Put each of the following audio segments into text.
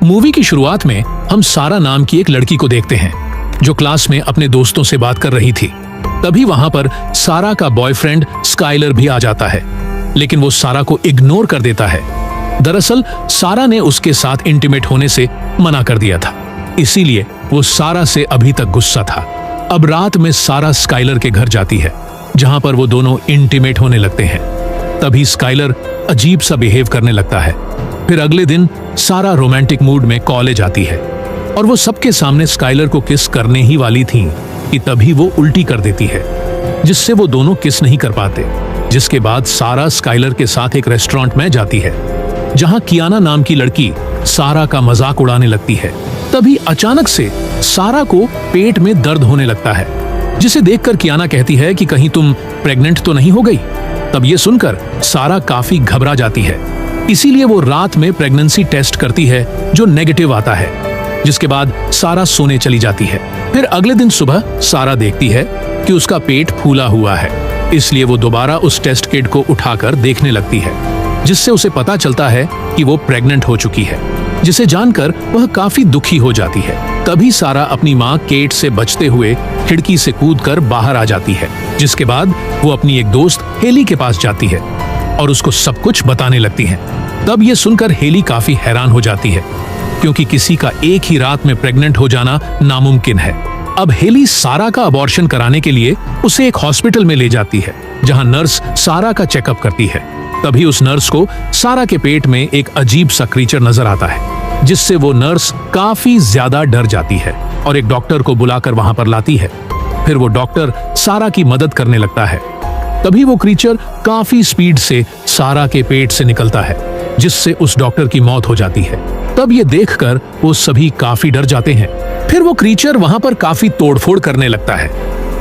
Movie की शुरुआत में हम सारा नाम की एक लड़की को देखते हैं जो क्लास में अपने दोस्तों से बात कर रही थी। तभी वहां पर सारा का बॉयफ्रेंड स्काइलर भी आ जाता है, लेकिन वो सारा को इग्नोर कर देता है। दरअसल सारा ने उसके साथ इंटीमेट होने से मना कर दिया था, इसीलिए वो सारा से अभी तक गुस्सा था। अब रात में सारा स्काइलर के घर जाती है, जहां पर वो दोनों इंटीमेट होने लगते हैं। तभी स्काइलर अजीब सा बिहेव करने लगता है। फिर अगले दिन सारा रोमांटिक मूड में कॉलेज आती है और वो सबके सामने स्काइलर को किस करने ही वाली थी कि तभी वो उल्टी कर देती है, जिससे वो दोनों किस नहीं कर पाते। जिसके बाद सारा स्काइलर के साथ एक रेस्टोरेंट में जाती है, जहां कियाना नाम की लड़की सारा का मजाक उड़ाने लगती है। तभी अचानक से सारा को पेट में दर्द होने लगता है, जिसे देखकर कियाना कहती है कि कहीं तुम प्रेग्नेंट तो नहीं हो गई। तब ये सुनकर सारा काफी घबरा जाती है, इसीलिए वो रात में प्रेगनेंसी टेस्ट करती है जो नेगेटिव आता है। जिसके बाद सारा सोने चली जाती है। फिर अगले दिन सुबह सारा देखती है कि उसका पेट फूला हुआ है, इसलिए वो दोबारा उस टेस्ट किट को उठाकर देखने लगती है, जिससे उसे पता चलता है कि वो प्रेग्नेंट हो चुकी है, जिसे जानकर वह काफी दुखी हो जाती है। तभी सारा अपनी माँ केट से बचते हुए खिड़की से कूदकर बाहर आ जाती है। जिसके बाद वो अपनी एक दोस्त हेली के पास जाती है और उसको सब कुछ बताने लगती है। तब ये सुनकर हेली काफी हैरान हो जाती है, क्योंकि किसी का एक ही रात में प्रेग्नेंट हो जाना नामुमकिन है। अब हेली सारा का अबॉर्शन कराने के लिए उसे एक हॉस्पिटल में ले जाती है, जहां नर्स सारा का चेकअप करती है। तभी उस नर्स को सारा के पेट में एक अजीब सा क्रीचर नजर आता है, जिससे वो नर्स काफी ज्यादा डर जाती है और एक डॉक्टर को बुलाकर वहां पर लाती है। फिर वो डॉक्टर सारा की मदद करने लगता है। तभी वो क्रीचर काफी स्पीड से सारा के पेट से निकलता है, जिससे उस डॉक्टर की मौत हो जाती है। तब ये देखकर वो सभी काफी डर जाते हैं। फिर वो क्रीचर वहां पर काफी तोड़फोड़ करने लगता है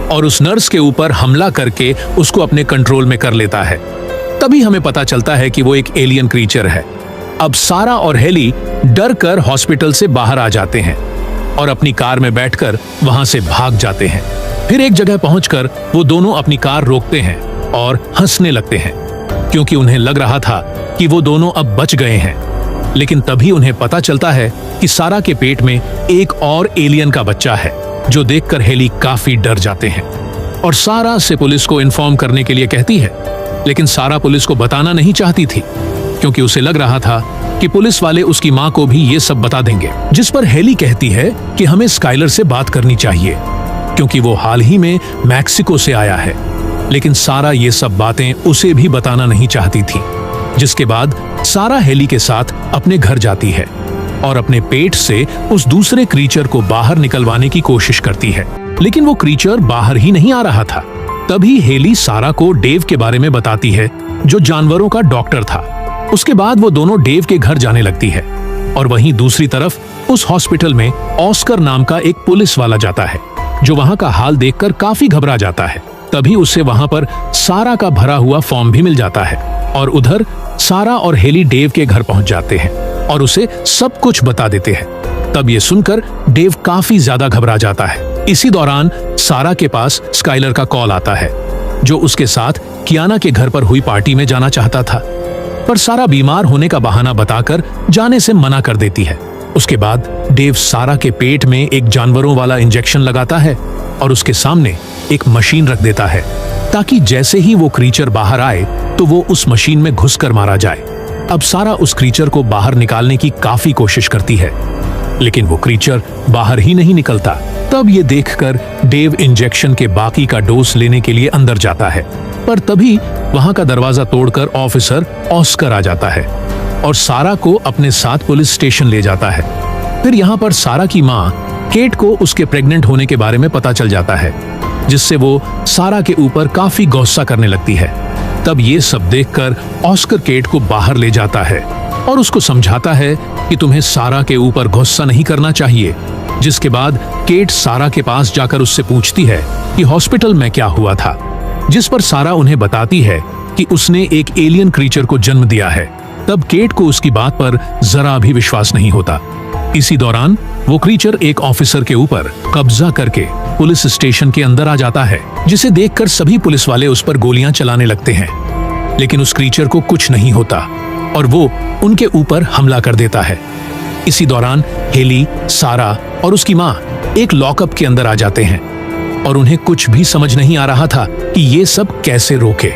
और उस नर्स के ऊपर हमला करके उसको अपने कंट्रोल में कर लेता है। तभी हमें पता चलता है कि वो एक एलियन क्रीचर है। अब सारा और हेली डर कर हॉस्पिटल से बाहर आ जाते हैं और अपनी कार में बैठकर वहां से भाग जाते हैं। फिर एक जगह पहुंचकर वो दोनों अपनी कार रोकते हैं और हंसने लगते हैं, क्योंकि उन्हें लग रहा था कि वो दोनों अब बच गए हैं। लेकिन तभी उन्हें पता चलता है कि सारा के पेट में एक और एलियन का बच्चा है, जो देखकर हेली काफी डर जाते हैं और सारा से पुलिस को इन्फॉर्म करने के लिए कहती है। लेकिन सारा पुलिस को बताना नहीं चाहती थी, क्योंकि उसे लग रहा था कि पुलिस वाले उसकी माँ को भी ये सब बता देंगे। जिस पर हेली कहती है कि हमें स्काइलर से बात करनी चाहिए, क्योंकि वो हाल ही में मैक्सिको से आया है। लेकिन सारा ये सब बातें उसे भी बताना नहीं चाहती थी। जिसके बाद सारा हेली के साथ अपने घर जाती है और अपने पेट से उस दूसरे क्रीचर को बाहर निकलवाने की कोशिश करती है, लेकिन वो क्रीचर बाहर ही नहीं आ रहा था। तभी हेली सारा को डेव के बारे में बताती है, जो जानवरों का डॉक्टर था। उसके बाद वो दोनों डेव के घर जाने लगती है और वहीं दूसरी तरफ उस हॉस्पिटल में ऑस्कर नाम का एक पुलिस वाला जाता है, जो वहां का हाल देखकर काफी घबरा जाता है। तभी उसे वहां पर सारा का भरा हुआ फॉर्म भी मिल जाता है और उधर सारा और हेली डेव के घर पहुंच जाते हैं और उसे सब कुछ बता देते हैं। तब ये सुनकर डेव काफी ज्यादा घबरा जाता है। इसी दौरान सारा के पास स्काइलर का कॉल आता है, जो उसके साथ कियाना के घर पर हुई पार्टी में जाना चाहता था, पर सारा बीमार होने का बहाना बताकर जाने से मना कर देती है। उसके बाद डेव सारा के पेट में एक जानवरों वाला इंजेक्शन लगाता है और उसके सामने एक मशीन रख देता है, ताकि जैसे ही वो क्रीचर बाहर आए तो वो उस मशीन में घुसकर मारा जाए। अब सारा उस क्रीचर को बाहर निकालने की काफी कोशिश करती है, लेकिन वो क्रीचर बाहर ही नहीं निकलता। तब ये देखकर डेव इंजेक्शन के बाकी का डोज लेने के लिए अंदर जाता है, पर तभी वहां का दरवाजा तोड़कर ऑफिसर ऑस्कर आ जाता है और सारा को अपने साथ पुलिस स्टेशन ले जाता है। फिर यहाँ पर सारा की माँ केट को उसके प्रेग्नेंट होने के बारे में पता चल जाता है, जिससे वो सारा के ऊपर काफी गुस्सा करने लगती है। तब ये सब देखकर ऑस्कर केट को बाहर ले जाता है और उसको समझाता है कि तुम्हें सारा के ऊपर गुस्सा नहीं करना चाहिए। जिसके बाद केट सारा के पास जाकर उससे पूछती है कि हॉस्पिटल में क्या हुआ था, जिस पर सारा उन्हें बताती है कि उसने एक एलियन क्रीचर को जन्म दिया है। तब केट को उसकी बात पर जरा भी विश्वास नहीं होता। इसी दौरान वो क्रीचर एक ऑफिसर के ऊपर कब्जा करके पुलिस स्टेशन के अंदर आ जाता है, जिसे देखकर सभी पुलिस वाले उस पर गोलियां चलाने लगते हैं। लेकिन उस क्रीचर को कुछ नहीं होता और वो उनके ऊपर हमला कर देता है। इसी दौरान हेली, सारा और उसकी माँ एक लॉकअप के अंदर आ जाते हैं और उन्हें कुछ भी समझ नहीं आ रहा था कि ये सब कैसे रोके।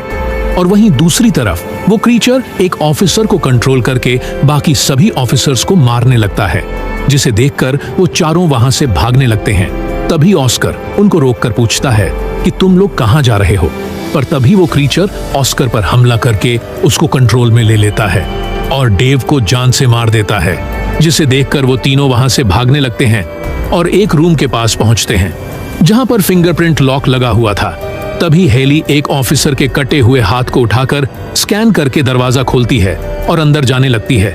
और वहीं दूसरी तरफ वो क्रीचर एक ऑफिसर को कंट्रोल करके बाकी सभी ऑफिसर्स को मारने लगता है, जिसे देखकर वो चारों वहां से भागने लगते हैं। तभी ऑस्कर उनको रोककर पूछता है कि तुम लोग कहां जा रहे हो, पर तभी वो क्रीचर ऑस्कर पर हमला करके उसको कंट्रोल में ले लेता है और डेव को जान से मार देता है, जिसे देखकर वो तीनों वहां से भागने लगते हैं और एक रूम के पास पहुंचते हैं जहां पर फिंगरप्रिंट लॉक लगा हुआ था। तभी हेली एक ऑफिसर के कटे हुए हाथ को उठाकर स्कैन करके दरवाजा खोलती है और अंदर जाने लगती है।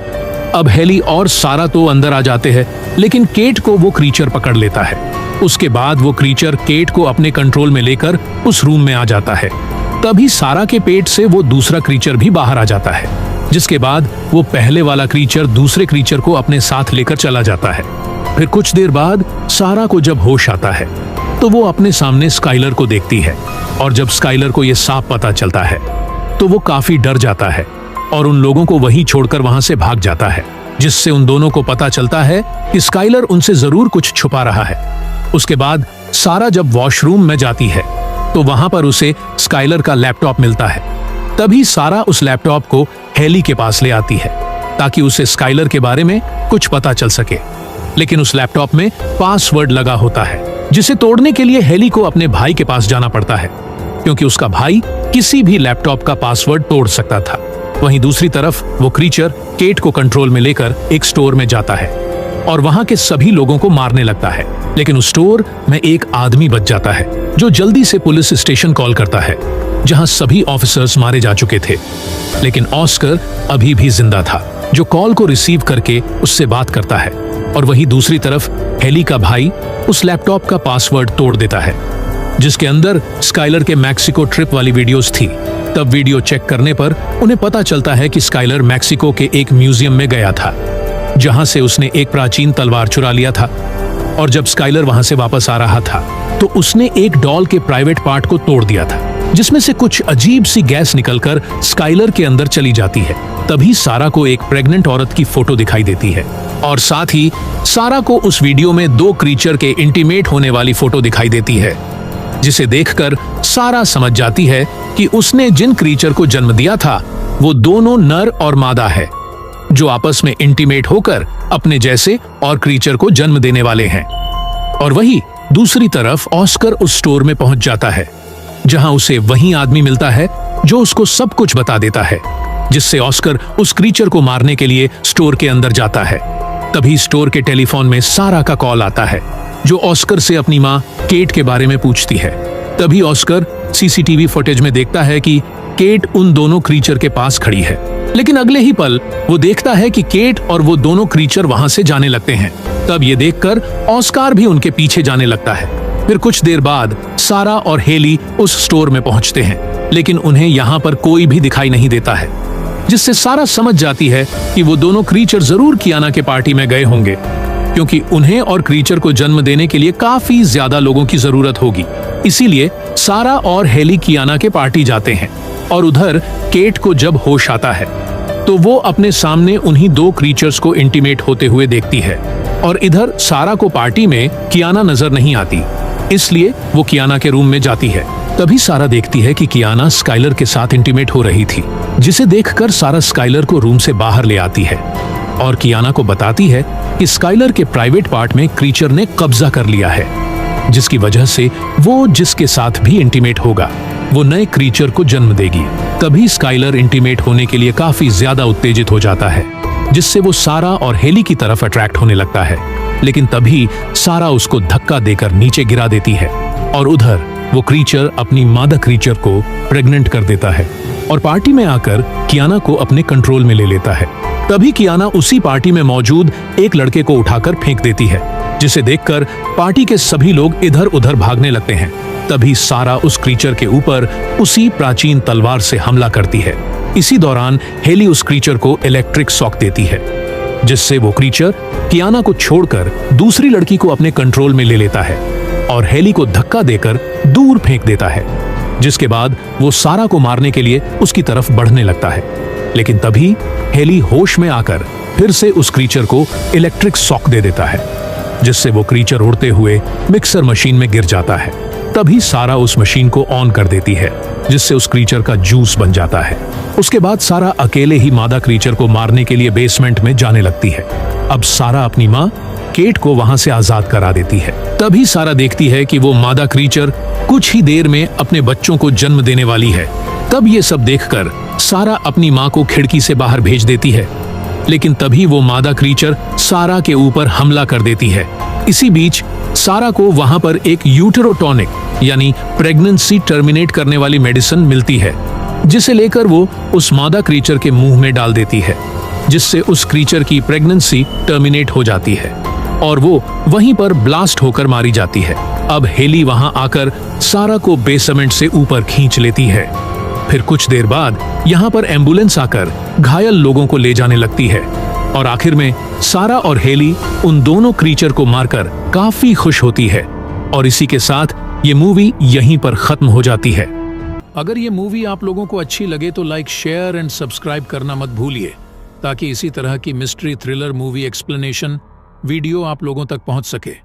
अब हेली और सारा तो अंदर आ जाते हैं, लेकिन केट को वो क्रीचर पकड़ लेता है। उसके बाद वो क्रीचर केट को अपने कंट्रोल में लेकर उस रूम में आ जाता है। तभी सारा के पेट से वो दूसरा क्रीचर भी बाहर आ जाता है, जिसके बाद वो पहले वाला क्रीचर दूसरे क्रीचर को अपने साथ लेकर चला जाता है। फिर कुछ देर बाद सारा को जब होश आता है तो वो अपने सामने स्काइलर को देखती है, और जब स्काइलर को ये साफ पता चलता है तो वो काफी डर जाता है और उन लोगों को वहीं छोड़कर वहां से भाग जाता है, जिससे उन दोनों को पता चलता है कि स्काइलर उनसे जरूर कुछ छुपा रहा है। उसके बाद सारा जब वॉशरूम में जाती है तो वहां पर उसे स्काइलर का लैपटॉप मिलता है। तभी सारा उस लैपटॉप को हेली के पास ले आती है ताकि उसे स्काइलर के बारे में कुछ पता चल सके, लेकिन उस लैपटॉप में पासवर्ड लगा होता है, जिसे तोड़ने के लिए हेली को अपने भाई के पास जाना पड़ता है, क्योंकि उसका भाई किसी भी लैपटॉप का पासवर्ड तोड़ सकता था। वहीं दूसरी तरफ वो क्रीचर केट को कंट्रोल में लेकर एक स्टोर में जाता है और वहां के सभी लोगों को मारने लगता है, लेकिन उस स्टोर में एक आदमी बच जाता है जो जल्दी से पुलिस स्टेशन कॉल करता है, जहां सभी ऑफिसर्स मारे जा चुके थे, लेकिन ऑस्कर अभी भी जिंदा था, जो कॉल को रिसीव करके उससे बात करता है। और वहीं दूसरी तरफ हेली का भाई उस लैपटॉप का पासवर्ड तोड़ देता है, जिसके अंदर स्काइलर के मैक्सिको ट्रिप वाली वीडियोस थी। तब वीडियो चेक करने पर उन्हें पता चलता है कि स्काइलर मैक्सिको के एक म्यूजियम में गया था, जहां से उसने एक प्राचीन तलवार चुरा लिया था। और जब स्काइलर वहां से वापस आ रहा था तो उसने एक डॉल के प्राइवेट पार्ट को तोड़ दिया था, जिसमें से कुछ अजीब सी गैस निकलकर स्काइलर के अंदर चली जाती है। तभी सारा को एक प्रेग्नेंट औरत की फोटो दिखाई देती है, और साथ ही सारा को उस वीडियो में दो क्रीचर के इंटीमेट होने वाली फोटो दिखाई देती है, जिसे देखकर सारा समझ जाती है कि उसने जिन क्रीचर को जन्म दिया था वो दोनों नर और मादा है, जो आपस में इंटीमेट होकर अपने जैसे और क्रीचर को जन्म देने वाले हैं। और वही दूसरी तरफ ऑस्कर उस स्टोर में पहुंच जाता है, जहां उसे वही आदमी मिलता है जो उसको सब कुछ बता देता है, जिससे ऑस्कर उस क्रीचर को मारने के लिए स्टोर के अंदर जाता है। तभी स्टोर के टेलीफोन में सारा का कॉल आता है, जो ऑस्कर से अपनी माँ केट के बारे में पूछती है। तभी ऑस्कर सीसीटीवी फुटेज में देखता है कि केट उन दोनों क्रीचर के पास खड़ी है, लेकिन अगले ही पल वो देखता है कि केट और वो दोनों क्रीचर वहां से जाने लगते हैं। तब ये देखकर ऑस्कार भी उनके पीछे जाने लगता है। फिर कुछ देर बाद सारा और हेली उस स्टोर में पहुंचते हैं, लेकिन उन्हें यहाँ पर कोई भी दिखाई नहीं देता है, जिससे सारा समझ जाती है कि वो दोनों क्रीचर जरूर कियाना के पार्टी में गए होंगे, क्योंकि उन्हें और क्रीचर को जन्म देने के लिए काफी ज्यादा लोगों की जरूरत होगी। इसीलिए सारा और हेली कियाना के पार्टी जाते हैं, और उधर केट को जब होश आता है तो वो अपने सामने उन्हीं दो क्रीचर्स को इंटीमेट होते हुए देखती है, और इधर सारा को पार्टी में कियाना नजर नहीं आती, इसलिए वो कियाना के रूम में जाती है। तभी सारा देखती है कि कियाना स्काइलर के साथ इंटीमेट हो रही थी, जिसे देखकर सारा स्काइलर को रूम से बाहर ले आती है और कियाना को बताती है कि स्काइलर के प्राइवेट पार्ट में क्रीचर ने कब्जा कर लिया है, जिसकी वजह से वो जिसके साथ भी इंटीमेट होगा वो नए क्रीचर को जन्म देगी। तभी स्काइलर इंटीमेट होने के लिए काफी ज्यादा उत्तेजित हो जाता है, जिससे वो सारा और हेली की तरफ अट्रैक्ट होने लगता है, लेकिन तभी सारा उसको धक्का देकर नीचे गिरा देती है, और उधर वो क्रीचर अपनी मादा क्रीचर को प्रेग्नेंट कर देता है और पार्टी में आकर कियाना को अपने कंट्रोल में ले लेता है। तभी कियाना उसी पार्टी में मौजूद एक लड़के को उठाकर फेंक देती है, जिसे देखकर पार्टी के सभी लोग इधर उधर भागने लगते हैं। तभी सारा उस क्रीचर के ऊपर उसी प्राचीन तलवार से हमला करती है। इसी दौरान हेली उस क्रीचर को इलेक्ट्रिक शॉक देती है, जिससे वो क्रीचर कियाना को छोड़कर दूसरी लड़की को अपने कंट्रोल में ले लेता है और हेली को धक्का देकर दूर फेंक देता है, जिसके बाद वो सारा को मारने के लिए उसकी तरफ बढ़ने लगता है। लेकिन तभी हेली होश में आकर फिर से उस क्रीचर को इलेक्ट्रिक शॉक दे देता है, जिससे वो क्रीचर उड़ते हुए मिक्सर मशीन में गिर जाता है। तभी सारा उस मशीन को ऑन कर देती है, जिससे उस क्रीचर का जूस बन जाता है। उसके बाद सारा अकेले ही मादा क्रीचर को मारने के लिए बेसमेंट में जाने लगती है। अब सारा अपनी माँ केट को वहां से आजाद करा देती है। तभी सारा देखती है कि वो मादा क्रीचर कुछ ही देर में अपने बच्चों को जन्म देने वाली है। तब ये सब देखकर सारा अपनी माँ को खिड़की से बाहर भेज देती है, लेकिन तभी वो मादा क्रीचर सारा के ऊपर हमला कर देती है। इसी बीच सारा को वहां पर एक यूटेरोटॉनिक यानी प्रेगनेंसी टर्मिनेट करने वाली मेडिसिन मिलती है, जिसे लेकर वो उस मादा क्रीचर के मुंह में डाल देती है, जिससे उस क्रीचर की प्रेगनेंसी टर्मिनेट हो जाती है और वो वहीं पर ब्लास्ट होकर मारी जाती है। अब हेली वहां आकर सारा को बेसमेंट से ऊपर खींच लेती है। फिर कुछ देर बाद यहाँ पर एम्बुलेंस आकर घायल लोगों को ले जाने लगती है और आखिर में सारा और हेली उन दोनों क्रीचर को मारकर काफी खुश होती है। और इसी के साथ ये मूवी यहीं पर खत्म हो जाती है। अगर ये मूवी आप लोगों को अच्छी लगे तो लाइक, शेयर एंड सब्सक्राइब करना मत भूलिए, ताकि इसी तरह की mystery thriller movie explanation video आप लोगों तक पहुंच सके।